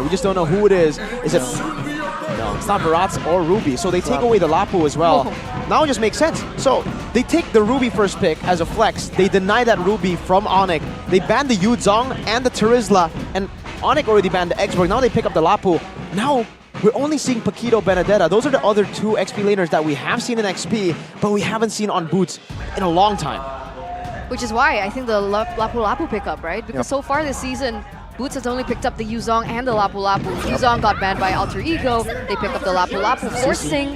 We just don't know who it is. Is it... No, it's not Barats or Ruby. So they take away the Lapu as well. Now it just makes sense. So they take the Ruby first pick as a flex. They deny that Ruby from Onic. They ban the Yuzong and the Terizla. And Onic already banned the Xborg. Now they pick up the Lapu. Now we're only seeing Paquito Benedetta. Those are the other two XP laners that we have seen in XP, but we haven't seen on Boots in a long time. Which is why I think the Lapu pickup, right? Because so far this season, Boots has only picked up the Yuzong and the Lapu. Yuzong got banned by Alter Ego. They pick up the Lapu, forcing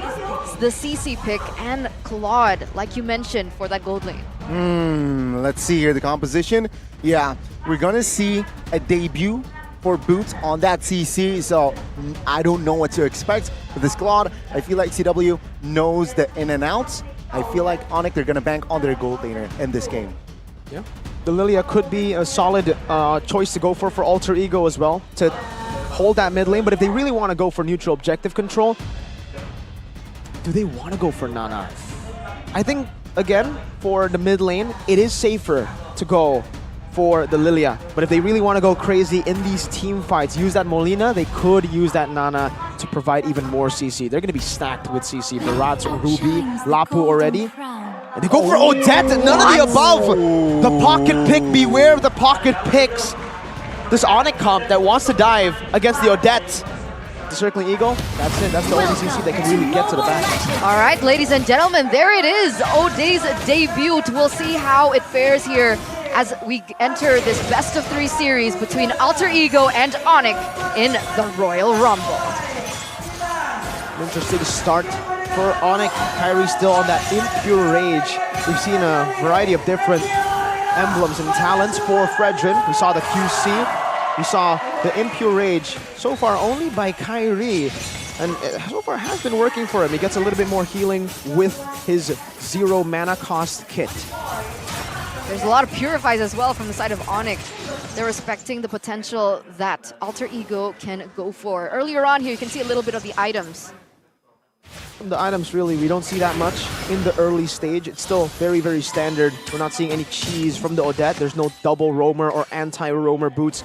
the CC pick and Claude, like you mentioned, for that gold lane. Let's see here the composition. Yeah, we're gonna see a debut for Boots on that CC, so I don't know what to expect with this Claude. I feel like CW knows the in and outs. I feel like Onic, they're gonna bank on their gold laner in this game. Yeah. The Lilia could be a solid choice to go for Alter Ego as well, to hold that mid lane. But if they really want to go for neutral objective control, do they want to go for Nana? I think, again, for the mid lane, it is safer to go for the Lilia. But if they really want to go crazy in these team fights, use that Molina, they could use that Nana to provide even more CC. They're going to be stacked with CC. Barats, Ruby, Lapu already. And they go for Odette, none of the above. The pocket pick, beware of the pocket picks. This Onic comp that wants to dive against the Odette. The Circling Eagle, that's it. That's the only CC that can really get to the back. All right, ladies and gentlemen, there it is. O'Day's debut. We'll see how it fares here as we enter this best of 3 series between Alter Ego and Onic in the Royal Rumble. An interesting start for Onic. Kyrie still on that Impure Rage. We've seen a variety of different emblems and talents for Fredrin. We saw the QC. We saw the Impure Rage. So far only by Kyrie. And so far has been working for him. He gets a little bit more healing with his 0 mana cost kit. There's a lot of purifies as well from the side of Onic. They're respecting the potential that Alter Ego can go for. Earlier on here, you can see a little bit of the items. From the items, really, we don't see that much in the early stage. It's still very, very standard. We're not seeing any cheese from the Odette. There's no double roamer or anti-roamer boots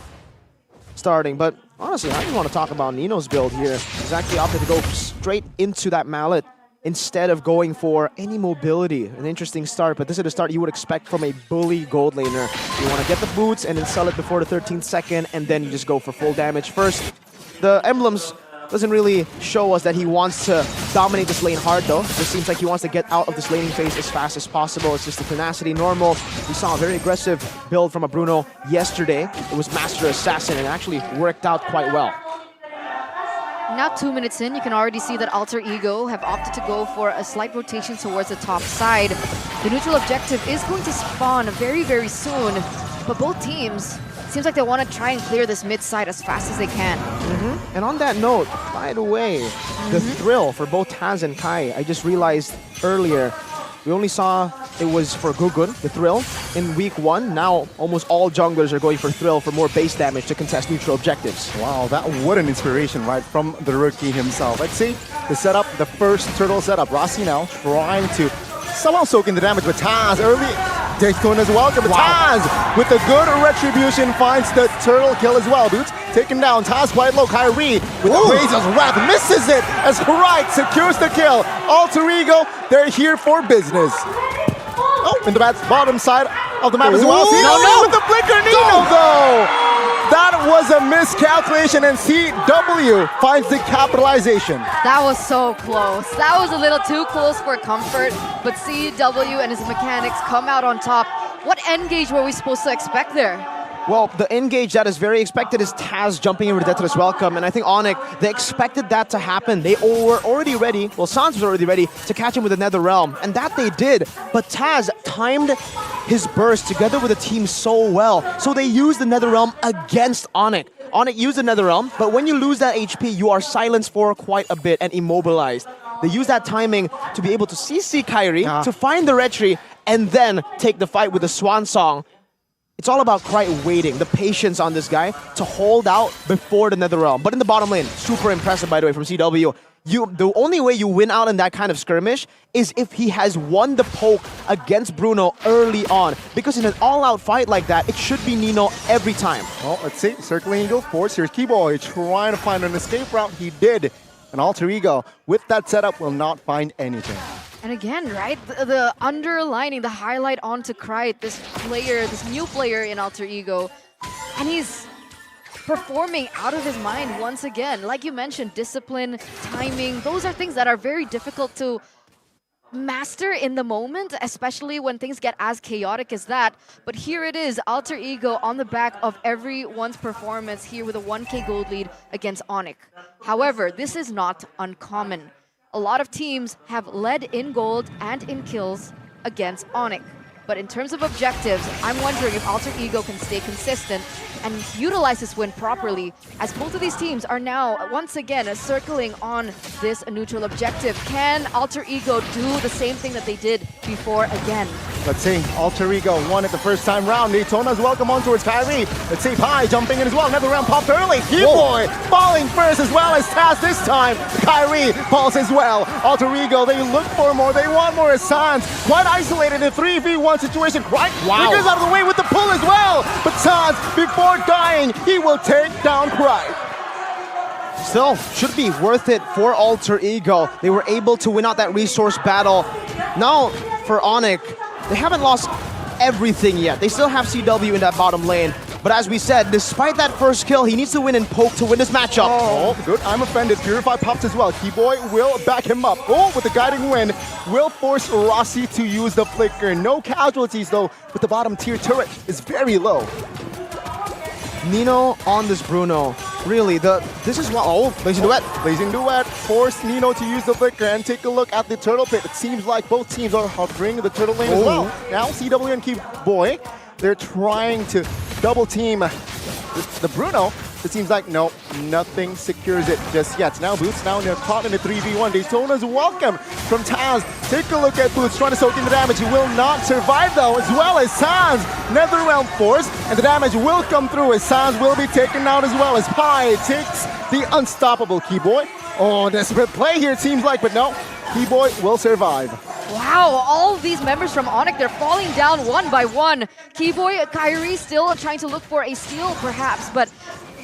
starting. But honestly, I just want to talk about Nino's build here. He's actually opted to go straight into that mallet instead of going for any mobility. An interesting start, but this is the start you would expect from a bully gold laner. You want to get the boots and then sell it before the 13th second, and then you just go for full damage first. The emblems doesn't really show us that he wants to dominate this lane hard though. It seems like he wants to get out of this laning phase as fast as possible. It's just the tenacity normal. We saw a very aggressive build from a Bruno yesterday. It was Master Assassin and actually worked out quite well. Now 2 minutes in, you can already see that Alter Ego have opted to go for a slight rotation towards the top side. The neutral objective is going to spawn very, very soon, but both teams, seems like they want to try and clear this mid side as fast as they can. And on that note, by the way, the thrill for both Taz and Kai, I just realized earlier, we only saw it was for Gugun, the thrill, in week 1. Now, almost all junglers are going for thrill for more base damage to contest neutral objectives. Wow, what an inspiration, right, from the rookie himself. I'd say the setup, the first turtle setup, Rossi now trying to somehow soak in the damage, but Taz early. Daytona as well, but Taz with the good retribution finds the turtle kill as well. Boots taken down, Taz quite low, Kyrie with the Razor's Wrath misses it as Wright secures the kill. Alter Ego, they're here for business. Oh, in the bottom side of the map as well. See, with the flicker, Nino though! That was a miscalculation, and CW finds the capitalization. That was so close. That was a little too close for comfort, but CW and his mechanics come out on top. What engage were we supposed to expect there? Well, the engage that is very expected is Taz jumping over the Death to this welcome, and I think Onic, they expected that to happen. They were already ready, well, Sans was already ready to catch him with the Nether Realm, and that they did, but Taz timed his burst together with the team so well, so they used the Nether Realm against Onic. Onic used the Nether Realm, but when you lose that HP, you are silenced for quite a bit and immobilized. They use that timing to be able to CC Kyrie, to find the retry, and then take the fight with the Swan Song. It's all about waiting, the patience on this guy to hold out before the Nether Realm. But in the bottom lane, super impressive, by the way, from CW. the only way you win out in that kind of skirmish is if he has won the poke against Bruno early on. Because in an all-out fight like that, it should be Nino every time. Well, let's see. Circling Eagle Force. Here's Keyboy trying to find an escape route. He did. An Alter Ego with that setup will not find anything. And again, right, the underlining, the highlight onto Krite, this player, this new player in Alter Ego, and he's performing out of his mind once again. Like you mentioned, discipline, timing, those are things that are very difficult to master in the moment, especially when things get as chaotic as that. But here it is, Alter Ego on the back of everyone's performance here with a 1K gold lead against Onic. However, this is not uncommon. A lot of teams have led in gold and in kills against Onic. But in terms of objectives, I'm wondering if Alter Ego can stay consistent and utilize this win properly, as both of these teams are now once again circling on this neutral objective. Can Alter Ego do the same thing that they did before again? Let's see, Alter Ego won it the first time round. Daytona's welcome on towards Kyrie. Let's see, Pi jumping in as well. Another round popped early. Keyboy falling first as well as Taz this time. Kyrie falls as well. Alter Ego, they look for more. They want more as Sans quite isolated in a 3v1 situation. Right? Wow. He goes out of the way with the pull as well. But Sans, before dying, he will take down Krite. Still, should be worth it for Alter Ego. They were able to win out that resource battle. Now, for Onic, they haven't lost everything yet. They still have CW in that bottom lane. But as we said, despite that first kill, he needs to win in poke to win this matchup. Oh, good. I'm offended. Purify pops as well. Keyboy will back him up. Oh, with the guiding win, will force Rossi to use the flicker. No casualties, though, but the bottom tier turret is very low. Nino on this Bruno. Really, this is what... Oh, Blazing Duet. Blazing Duet forced Nino to use the flicker and take a look at the turtle pit. It seems like both teams are hovering the turtle lane as well. Now, CW and Keyboy, they're trying to double team the Bruno. It seems like, no, nothing secures it just yet. Now Boots now they're caught in a 3v1. Daytona's welcome from Taz. Take a look at Boots trying to soak in the damage. He will not survive though, as well as Sans. Another round force, and the damage will come through as Sans will be taken out as well as Pi takes the unstoppable Keyboy. Oh, desperate play here it seems like, but no, Keyboy will survive. Wow, all of these members from Onic, they're falling down one by one. Keyboy, Kyrie still trying to look for a steal perhaps, but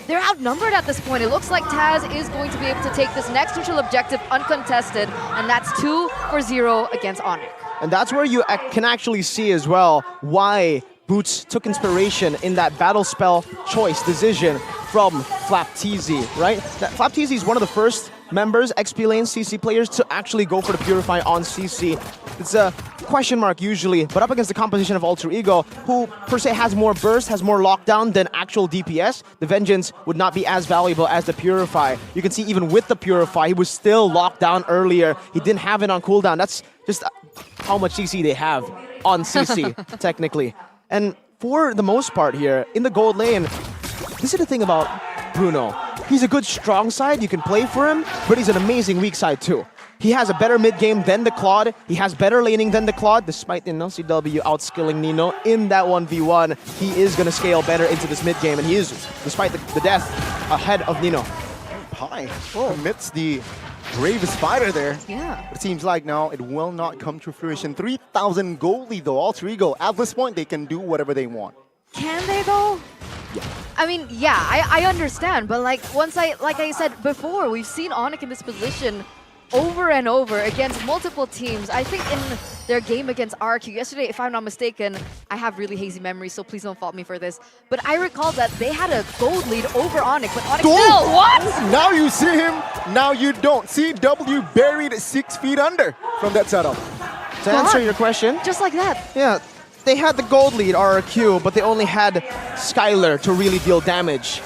they're outnumbered at this point. It looks like Taz is going to be able to take this next neutral objective uncontested, and that's 2-0 against Onic. And that's where you can actually see as well why Boots took inspiration in that battle spell choice decision from Flapteezy, right? Flapteezy is one of the first members, XP lane CC players, to actually go for the Purify on CC. It's a question mark usually, but up against the composition of Alter Ego, who per se has more burst, has more lockdown than actual DPS, the Vengeance would not be as valuable as the Purify. You can see even with the Purify, he was still locked down earlier. He didn't have it on cooldown. That's just how much CC they have on CC, technically. And for the most part here, in the gold lane, this is the thing about Bruno. He's a good strong side, you can play for him, but he's an amazing weak side too. He has a better mid game than the Claude. He has better laning than the Claude, despite CW outskilling Nino in that 1v1. He is going to scale better into this mid game, and he is, despite the death, ahead of Nino. Pi commits the brave spider there. Yeah. It seems like now it will not come to fruition. 3,000 gold lead though, Alter Ego. At this point, they can do whatever they want. Can they though? Yeah. I mean, yeah, I understand, but like I said before, we've seen Onic in this position over and over against multiple teams. I think in their game against RQ yesterday, if I'm not mistaken, I have really hazy memories, so please don't fault me for this, but I recall that they had a gold lead over Onic, but Onic still, what? Now you see him, now you don't. CW buried 6 feet under from that setup. To answer your question, Just like that. yeah, they had the gold lead RRQ, but they only had Skylar to really deal damage.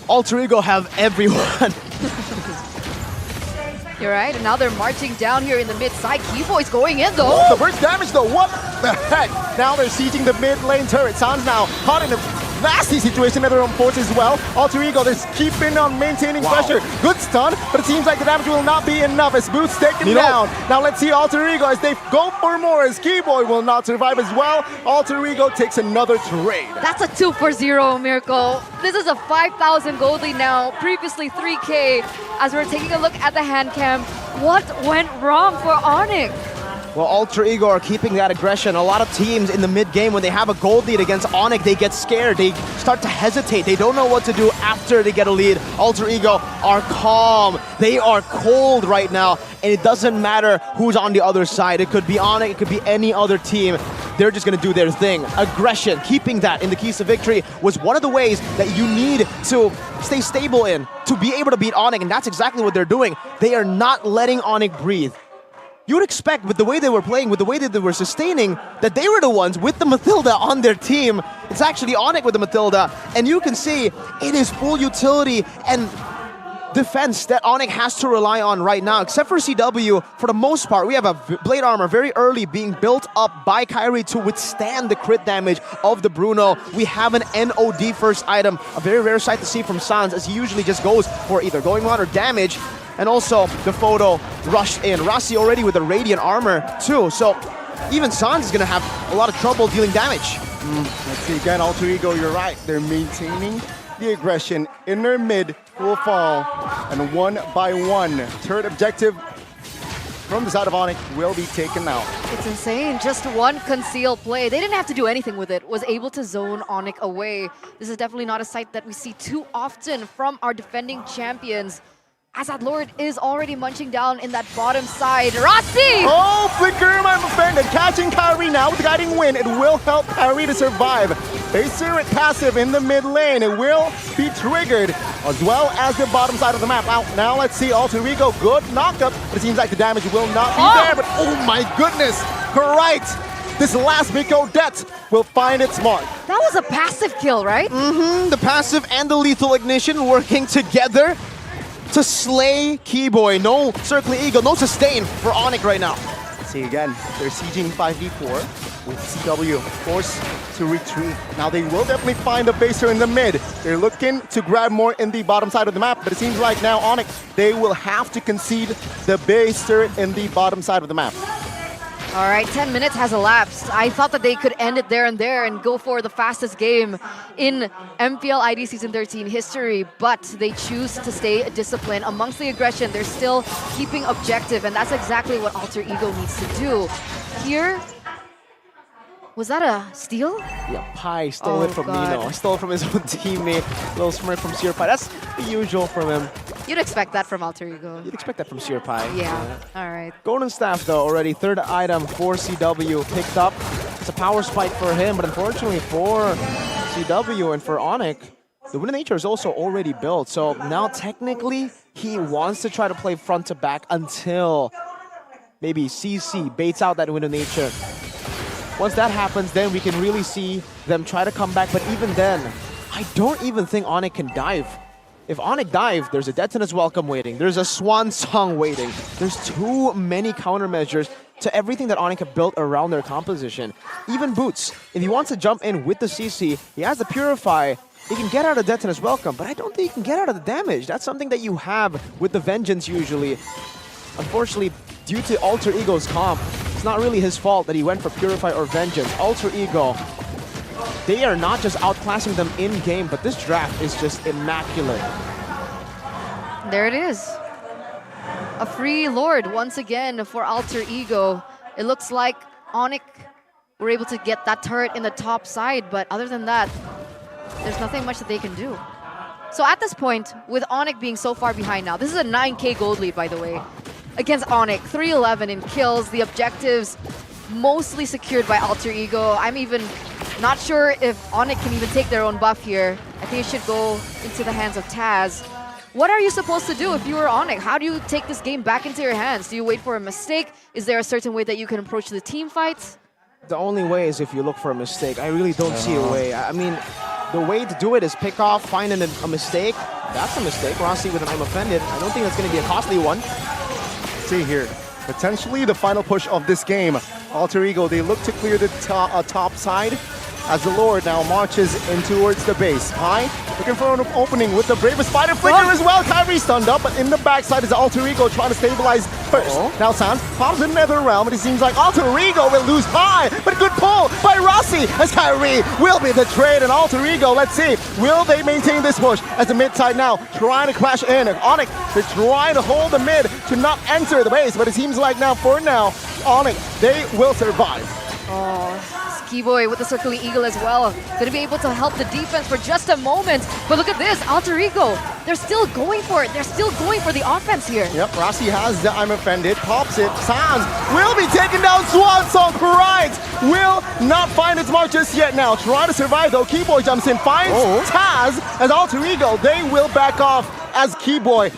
Alter Ego have everyone. You're right, and now they're marching down here in the mid side. Keyboy's going in though. Oh, the burst damage though, what the heck? Now they're sieging the mid lane turret. Sans now caught in a nasty situation at their own force as well. Alter Ego, they're keeping on maintaining pressure. Good stun, but it seems like the damage will not be enough as Boots take him down. Now let's see Alter Ego as they go for more as Keyboy will not survive as well. Alter Ego takes another trade. That's a 2-for-0 Miracle. This is a 5,000 gold lead now, previously 3K. As we're taking a look at the hand cam, what went wrong for Onic? Well, Alter Ego are keeping that aggression. A lot of teams in the mid-game, when they have a gold lead against Onic, they get scared. They start to hesitate. They don't know what to do after they get a lead. Alter Ego are calm. They are cold right now, and it doesn't matter who's on the other side. It could be Onic, it could be any other team. They're just going to do their thing. Aggression, keeping that in the keys to victory was one of the ways that you need to stay stable in, to be able to beat Onic, and that's exactly what they're doing. They are not letting Onic breathe. You would expect, with the way they were playing, with the way that they were sustaining, that they were the ones with the Mathilda on their team. It's actually Onic with the Mathilda, and you can see it is full utility and defense that Onic has to rely on right now, except for CW. For the most part, we have a Blade Armor very early being built up by Kyrie to withstand the crit damage of the Bruno. We have an NOD first item, a very rare sight to see from Sans, as he usually just goes for either going on or damage. And also, the photo rushed in. Rossi already with the Radiant Armor too, so even Sans is going to have a lot of trouble dealing damage. Let's see again, Alter Ego, you're right. They're maintaining the aggression in their mid will fall, and one by one, third objective from the side of Onic will be taken out. It's insane. Just one concealed play. They didn't have to do anything with it. Was able to zone Onic away. This is definitely not a sight that we see too often from our defending champions. As that Lord is already munching down in that bottom side. Rossi! Oh, Flicker, my friend, and catching Kyrie now with the guiding wind. It will help Kyrie to survive. Base turret passive in the mid lane. It will be triggered, as well as the bottom side of the map. Now let's see Alter Ego. Good knockup, but it seems like the damage will not be there. But oh my goodness, right. This last big Odette will find its mark. That was a passive kill, right? The passive and the lethal ignition working together to slay Keyboy. No Circling Eagle, no sustain for Onic right now. See again, they're sieging 5v4 with CW forced to retreat. Now they will definitely find a baser in the mid. They're looking to grab more in the bottom side of the map, but it seems like now Onic, they will have to concede the baser in the bottom side of the map. All right, 10 minutes has elapsed. I thought that they could end it there and go for the fastest game in MPLID Season 13 history, but they choose to stay disciplined. Amongst the aggression, they're still keeping objective, and that's exactly what Alter Ego needs to do. Here, was that a steal? Yeah, Pi stole it from Nino. Stole it from his own teammate. Little smirk from Seer Pi. That's the usual from him. You'd expect that from Alter Ego. You'd expect that from Seer Pi. Yeah, all right. Golden Staff, though, already third item for CW picked up. It's a power spike for him, but unfortunately for CW and for Onic, the Wind of Nature is also already built. So now technically he wants to try to play front to back until maybe CC baits out that Wind of Nature. Once that happens, then we can really see them try to come back. But even then, I don't even think Onic can dive. If Onic dive, there's a Detonus Welcome waiting. There's a Swan Song waiting. There's too many countermeasures to everything that Onic have built around their composition. Even Boots, if he wants to jump in with the CC, he has the Purify. He can get out of Detonus Welcome, but I don't think he can get out of the damage. That's something that you have with the Vengeance usually. Unfortunately, due to Alter Ego's comp, it's not really his fault that he went for Purify or Vengeance. Alter Ego, they are not just outclassing them in-game, but this draft is just immaculate. There it is. A free Lord once again for Alter Ego. It looks like Onic were able to get that turret in the top side, but other than that, there's nothing much that they can do. So at this point, with Onic being so far behind now, this is a 9K gold lead, by the way, against Onic, 311 in kills, the objectives mostly secured by Alter Ego. I'm even not sure if Onic can even take their own buff here. I think it should go into the hands of Taz. What are you supposed to do if you were Onic? How do you take this game back into your hands? Do you wait for a mistake? Is there a certain way that you can approach the team fights? The only way is if you look for a mistake. I really don't see a way. I mean, the way to do it is pick off, find a mistake. That's a mistake. Rossi with an I'm offended. I don't think that's going to be a costly one. See here, potentially the final push of this game. Alter Ego, they look to clear the top side. as the Lord now marches in towards the base. High, looking for an opening with the bravest fighter flicker as well. Kyrie stunned up, but in the backside is Alter Ego trying to stabilize first. Now Sans pops in Nether Realm, and it seems like Alter Ego will lose High, but good pull by Rossi as Kyrie will be the trade, and Alter Ego, let's see, will they maintain this push as the mid side now trying to crash in. Onic, they're trying to hold the mid to not enter the base, but it seems like now, for now, Onic, they will survive. Skiboy with the circling eagle as well. Gonna be able to help the defense for just a moment. But look at this, Alter Ego. They're still going for it. They're still going for the offense here. Yep, Rossi has the I'm offended, pops it. Sans will be taken down. Swan Song Pride will not find its mark just yet now. Trying to survive though. Keyboy jumps in, finds Taz as Alter Ego. They will back off as Keyboy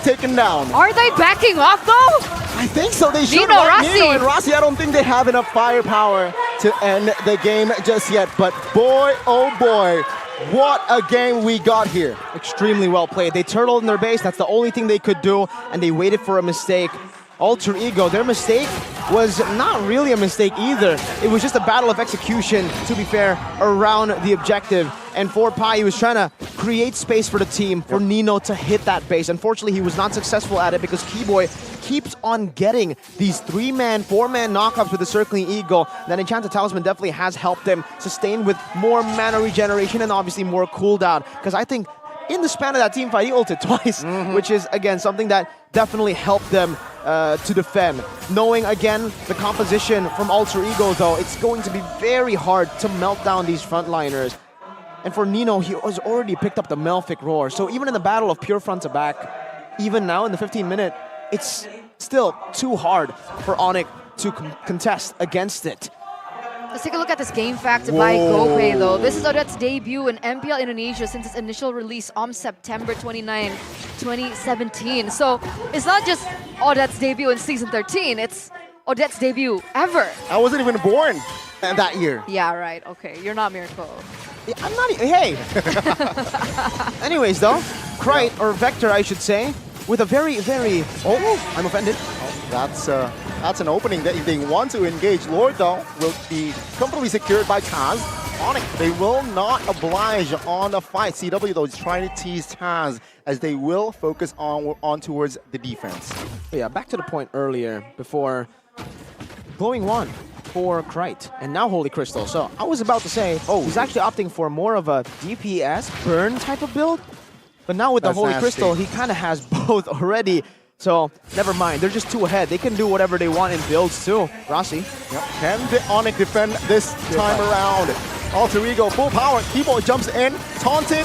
taken down. Are they backing off though? I think so. They should. Nino, Right? Rossi. Nino and Rossi, I don't think they have enough firepower to end the game just yet. But boy, oh boy, what a game we got here. Extremely well played. They turtled in their base. That's the only thing they could do, and they waited for a mistake. Alter Ego, their mistake was not really a mistake either. It was just a battle of execution, to be fair, around the objective. And for Pai, he was trying to create space for the team, for Nino to hit that base. Unfortunately, he was not successful at it because Keyboy keeps on getting these 3-man, 4-man knockups with the Circling Eagle. That Enchanted Talisman definitely has helped them sustain with more mana regeneration and obviously more cooldown. Because I think in the span of that team fight, he ulted twice, which is, again, something that definitely helped them to defend. Knowing, again, the composition from Alter Ego, though, it's going to be very hard to melt down these frontliners. And for Nino, he has already picked up the Malefic Roar. So even in the battle of pure front to back, even now in the 15-minute, it's still too hard for Onic to contest against it. Let's take a look at this game fact by Gopay though. This is Odette's debut in MPL Indonesia since its initial release on September 29, 2017. So it's not just Odette's debut in Season 13, it's Odette's debut ever. I wasn't even born that year. Yeah, right. Okay, you're not Miracle. Yeah, I'm not hey! Anyways though, Krite, or Vector I should say, with a very, very... Oh, I'm offended. That's an opening that if they want to engage, Lord though will be comfortably secured by Taz. Onic, they will not oblige on the fight. CW though is trying to tease Taz as they will focus on towards the defense. Yeah, back to the point earlier before Glowing Wand for Krite and now Holy Crystal. So I was about to say, he's actually opting for more of a DPS burn type of build. But now with the Holy Crystal, he kind of has both already. So, never mind. They're just too ahead. They can do whatever they want in builds, too. Rossi. Yep. Can the Onic defend this time around? Alter Ego, full power. Keyboard jumps in. Taunted.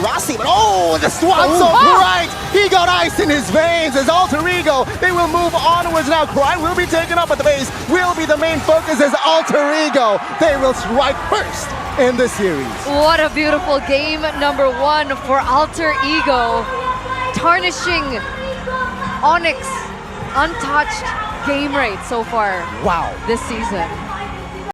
Rossi, but the Swan so bright! He got ice in his veins as Alter Ego. They will move onwards now. Krite will be taken up at the base. Will be the main focus as Alter Ego. They will strike first in the series. What a beautiful game number 1 for Alter Ego. Tarnishing Onic's untouched game rate so far this season.